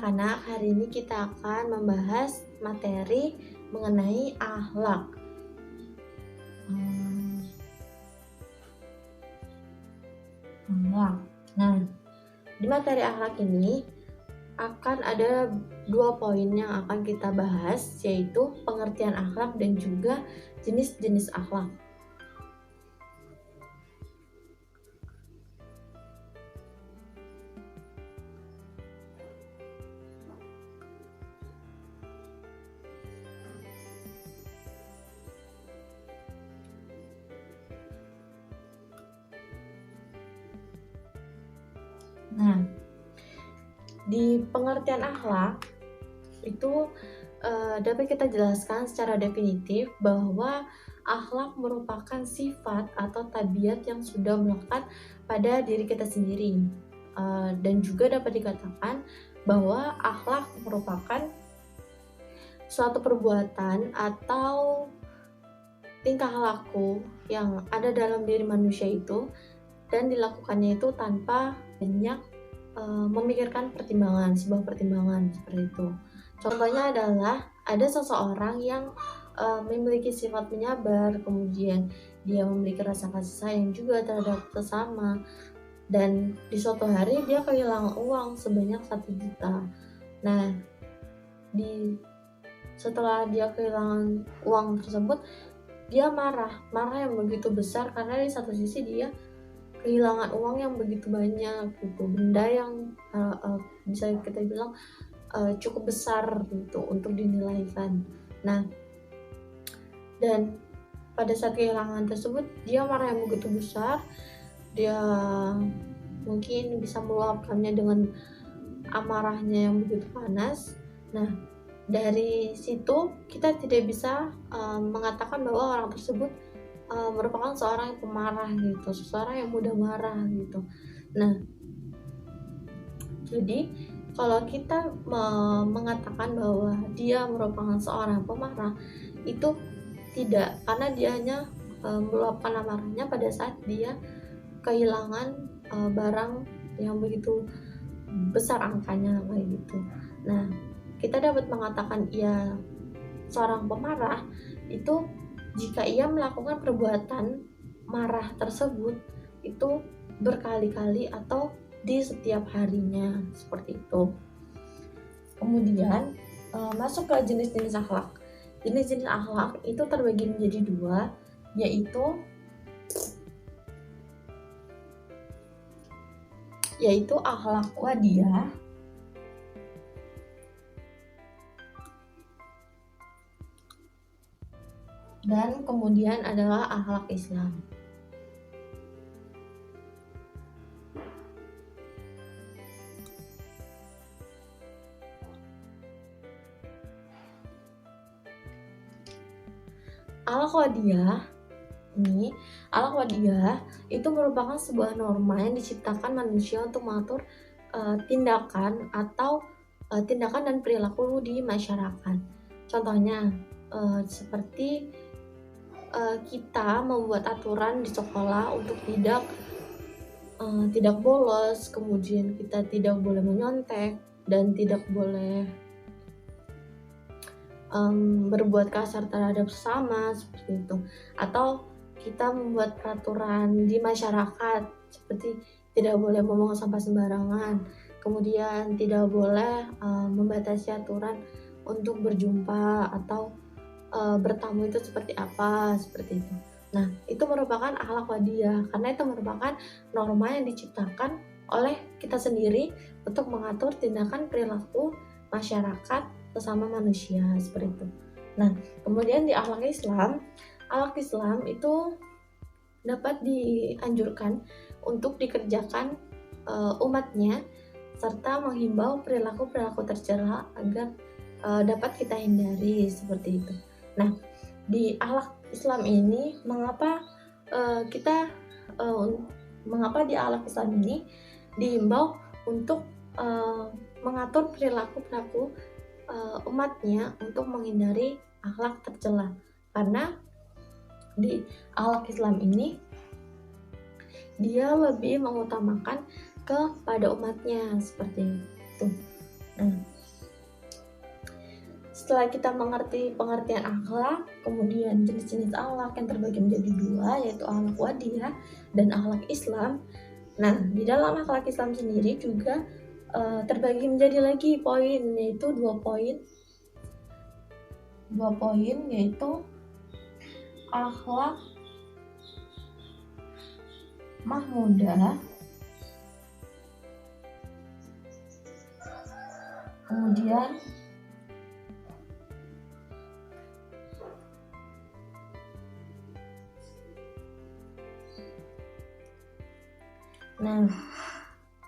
anak-anak, hari ini kita akan membahas materi mengenai akhlak. Akhlak. Nah, di materi akhlak ini akan ada 2 poin yang akan kita bahas, yaitu pengertian akhlak dan juga jenis-jenis akhlak. Nah, di pengertian akhlak itu dapat kita jelaskan secara definitif bahwa akhlak merupakan sifat atau tabiat yang sudah melekat pada diri kita sendiri, dan juga dapat dikatakan bahwa akhlak merupakan suatu perbuatan atau tingkah laku yang ada dalam diri manusia itu dan dilakukannya itu tanpa banyak memikirkan sebuah pertimbangan seperti itu. Contohnya adalah ada seseorang yang memiliki sifat menyabar, kemudian dia memiliki rasa kasih sayang juga terhadap sesama, dan di suatu hari dia kehilangan uang sebanyak 1 juta. Nah, setelah dia kehilangan uang tersebut, dia marah yang begitu besar karena di satu sisi dia kehilangan uang yang begitu banyak gitu, benda yang bisa kita bilang cukup besar gitu untuk dinilaikan. Nah, dan pada saat kehilangan tersebut dia marah yang begitu besar, dia mungkin bisa meluapkannya dengan amarahnya yang begitu panas. Nah, dari situ kita tidak bisa mengatakan bahwa orang tersebut merupakan seorang yang pemarah gitu, seseorang yang mudah marah gitu. Nah, jadi kalau kita mengatakan bahwa dia merupakan seorang pemarah, itu tidak, karena dia hanya meluapkan amarahnya pada saat dia kehilangan barang yang begitu besar angkanya kayak gitu. Nah, kita dapat mengatakan ia seorang pemarah itu jika ia melakukan perbuatan marah tersebut itu berkali-kali atau di setiap harinya, seperti itu. Kemudian masuk ke jenis-jenis akhlak. Jenis-jenis akhlak itu terbagi menjadi 2, yaitu akhlak wadiyah dan kemudian adalah akhlak Islam. Akhlak wadiyah itu merupakan sebuah norma yang diciptakan manusia untuk mengatur tindakan dan perilaku di masyarakat. Contohnya seperti kita membuat aturan di sekolah untuk tidak bolos, kemudian kita tidak boleh menyontek dan tidak boleh berbuat kasar terhadap sesama seperti itu. Atau kita membuat peraturan di masyarakat seperti tidak boleh membuang sampah sembarangan, kemudian tidak boleh membatasi aturan untuk berjumpa atau bertamu itu seperti apa, seperti itu. Nah, itu merupakan akhlak wadiyah karena itu merupakan norma yang diciptakan oleh kita sendiri untuk mengatur tindakan perilaku masyarakat sesama manusia, seperti itu. Nah, kemudian di akhlak Islam itu dapat dianjurkan untuk dikerjakan umatnya serta menghimbau perilaku-perilaku tercela agar dapat kita hindari, seperti itu. Nah, di akhlak Islam ini mengapa di akhlak Islam ini dihimbau untuk mengatur perilaku umatnya untuk menghindari akhlak tercela, karena di akhlak Islam ini dia lebih mengutamakan kepada umatnya, seperti itu. Nah, setelah kita mengerti pengertian akhlak, kemudian jenis-jenis akhlak yang terbagi menjadi dua, yaitu akhlak wadiyah dan akhlak Islam. Nah, di dalam akhlak Islam sendiri juga terbagi menjadi lagi poin, yaitu dua poin, yaitu akhlak mahmudah, kemudian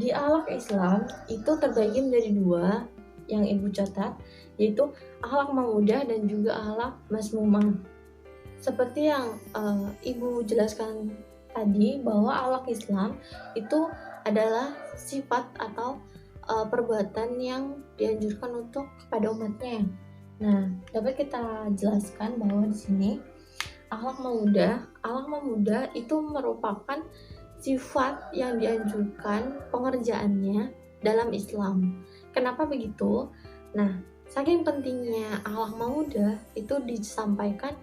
di akhlak Islam itu terbagi menjadi dua yang ibu catat, yaitu akhlak mahmudah dan juga akhlak mazmumah. Seperti yang ibu jelaskan tadi, bahwa akhlak Islam itu adalah sifat atau perbuatan yang dianjurkan untuk kepada umatnya. Nah, dapat kita jelaskan bahwa di sini akhlak mahmudah itu merupakan sifat yang dianjurkan pengerjaannya dalam Islam. Kenapa begitu? Nah, saking pentingnya akhlak mahmudah itu disampaikan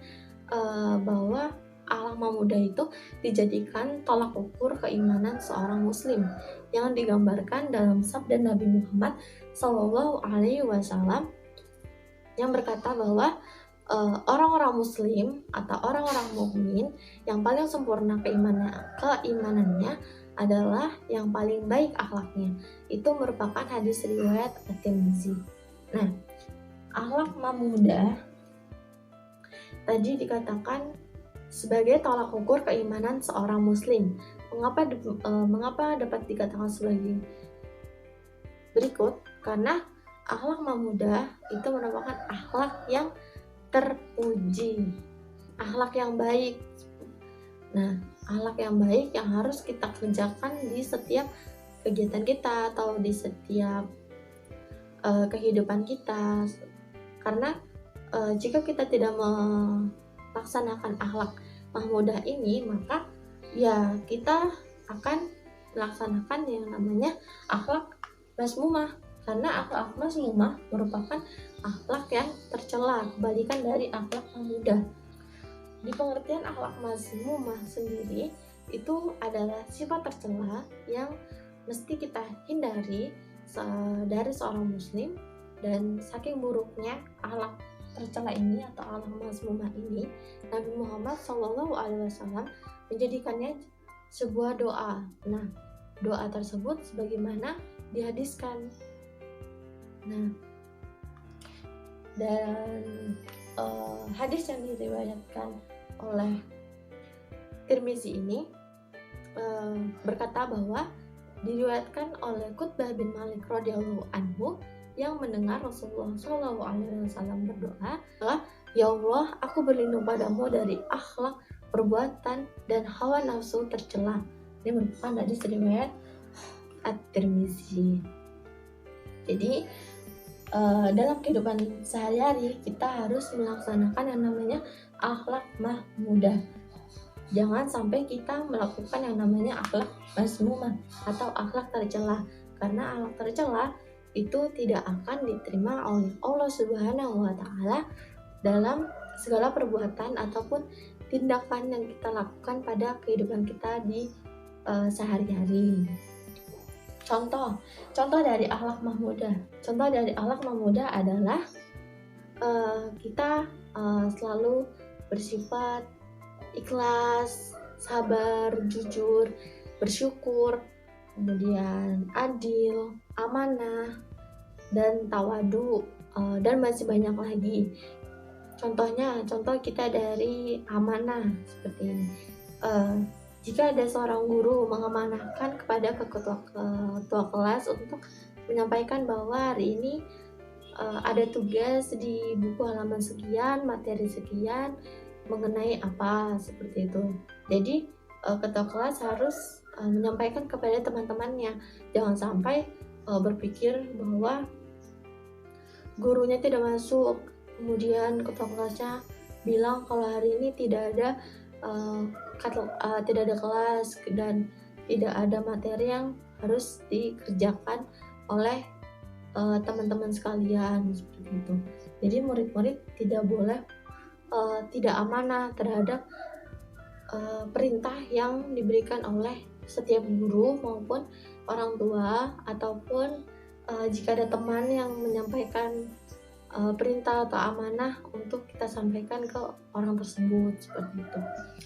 bahwa akhlak mahmudah itu dijadikan tolak ukur keimanan seorang muslim yang digambarkan dalam sabda Nabi Muhammad SAW yang berkata bahwa orang-orang muslim atau orang-orang mukmin yang paling sempurna keimanannya adalah yang paling baik akhlaknya. Itu merupakan hadis riwayat At-Tirmizi. Nah, akhlak mahmudah tadi dikatakan sebagai tolak ukur keimanan seorang muslim. Mengapa dapat dikatakan sebagai berikut? Karena akhlak mahmudah itu merupakan akhlak yang terpuji, akhlak yang baik. Nah, akhlak yang baik yang harus kita kerjakan di setiap kegiatan kita atau di setiap kehidupan kita. Karena jika kita tidak melaksanakan akhlak mahmudah ini, maka ya kita akan melaksanakan yang namanya akhlak mazmumah. Karena akhlak mazmumah merupakan akhlak yang tercela, kebalikan dari akhlak mahmudah. Di pengertian akhlak mazmumah sendiri itu adalah sifat tercela yang mesti kita hindari dari seorang muslim, dan saking buruknya akhlak tercela ini atau akhlak mazmumah ini, Nabi Muhammad SAW menjadikannya sebuah doa. Nah, doa tersebut sebagaimana dihadiskan. Nah, dan hadis yang diriwayatkan oleh Tirmizi ini berkata bahwa diriwayatkan oleh Qutbah bin Malik radhiyallahu anhu yang mendengar Rasulullah SAW berdoa, "Ya Allah, aku berlindung padamu dari akhlak, perbuatan, dan hawa nafsu tercela." Ini merupakan hadis riwayat At-Tirmizi. Jadi dalam kehidupan sehari-hari kita harus melaksanakan yang namanya akhlak mahmudah. Jangan sampai kita melakukan yang namanya akhlak mazmumah atau akhlak tercela, karena akhlak tercela itu tidak akan diterima oleh Allah Subhanahu wa Ta'ala dalam segala perbuatan ataupun tindakan yang kita lakukan pada kehidupan kita di sehari-hari. Contoh dari akhlak mahmudah. Contoh dari akhlak mahmudah adalah kita selalu bersifat ikhlas, sabar, jujur, bersyukur, kemudian adil, amanah, dan tawadu, dan masih banyak lagi. Contoh kita dari amanah seperti ini. Jika ada seorang guru mengamanahkan kepada ketua kelas untuk menyampaikan bahwa hari ini ada tugas di buku halaman sekian, materi sekian, mengenai apa, seperti itu. Jadi ketua kelas harus menyampaikan kepada teman-temannya. Jangan sampai berpikir bahwa gurunya tidak masuk, kemudian ketua kelasnya bilang kalau hari ini tidak ada kelas dan tidak ada materi yang harus dikerjakan oleh teman-teman sekalian, seperti itu. Jadi murid-murid tidak boleh tidak amanah terhadap perintah yang diberikan oleh setiap guru maupun orang tua, ataupun jika ada teman yang menyampaikan perintah atau amanah untuk kita sampaikan ke orang tersebut, seperti itu.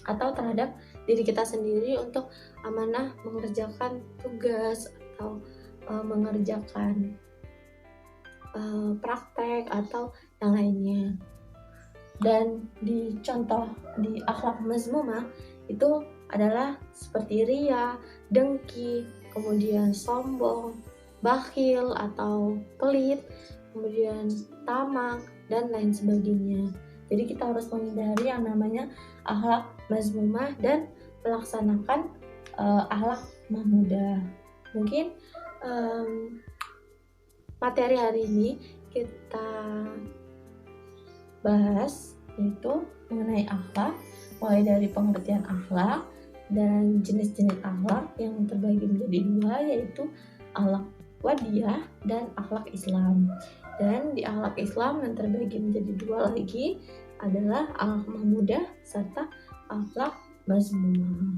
Atau terhadap diri kita sendiri untuk amanah mengerjakan tugas atau mengerjakan praktek atau yang lainnya. Dan di contoh di akhlak mazmumah itu adalah seperti ria, dengki, kemudian sombong, bakhil atau pelit, kemudian tamak, dan lain sebagainya. Jadi kita harus menghindari yang namanya akhlak mazmumah dan melaksanakan akhlak mahmudah. Mungkin materi hari ini kita bahas yaitu mengenai akhlak, mulai dari pengertian akhlak dan jenis-jenis akhlak yang terbagi menjadi dua, yaitu akhlak wadiyah dan akhlak Islam. Dan di akhlak Islam yang terbagi menjadi dua lagi adalah akhlak mahmudah serta akhlak mazmumah.